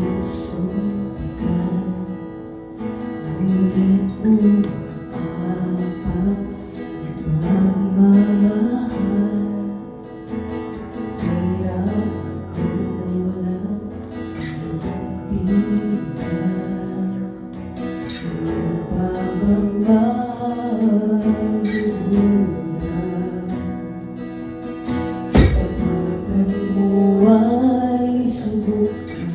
puso ka, ngunit kung apat ipagmamahal, hirap kulang bilang upang magugulang. Tapakan mo ay subukan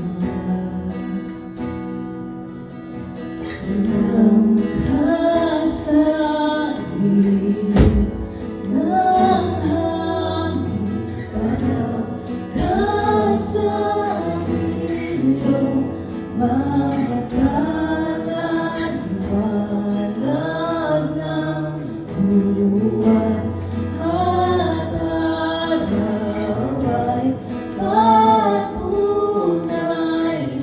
ng kasahin ng hangin, tanaw kasahin yung mga kalaliwanag ng buwan. At araw ay patunay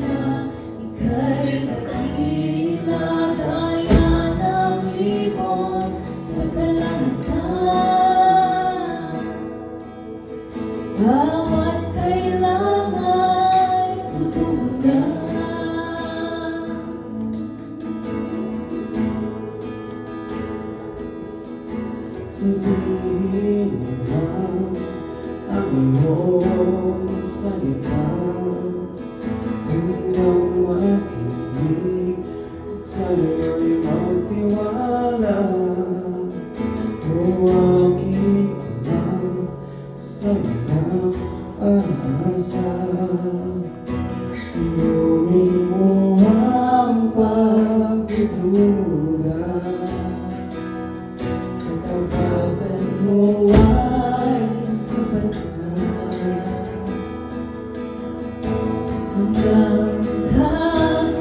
na ika'y dakila gaya ng ibon sa kalangitan. Bawat kailangan ay tutugunan. Sabihin mo lang ang iyong salita hanggang makinig at sa'yo'y magtiwala. Huwagin lang sa'yo ng pag-asa. Inumin mo ang pagdududa. Kapagatan mo ay sapat na hanggang kasain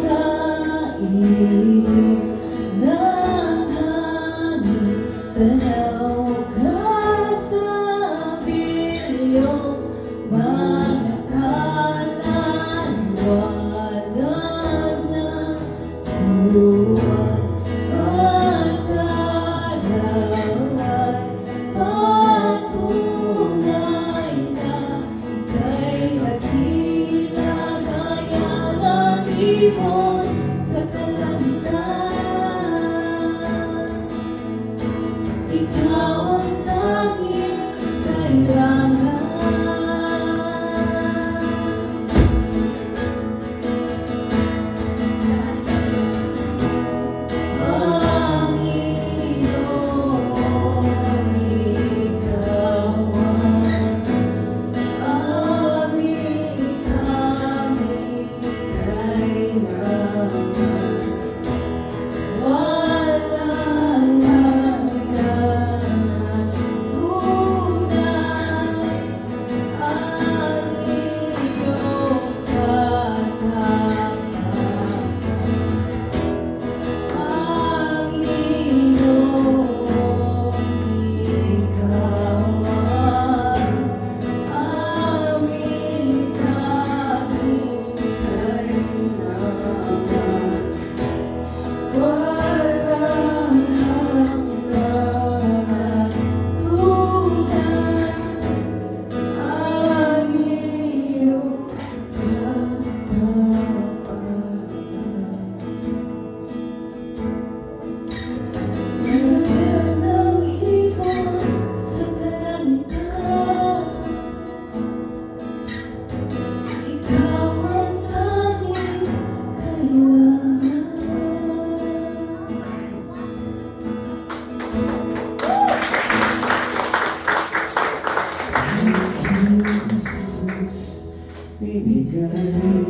ng hangin, tanaw kasabilyong mga kalaliwanag ng buwan. At araw ay patunay na ika'y dakila gaya ng ibon sa kalangitan. Ikaw ang tanging kailangan. Bibigay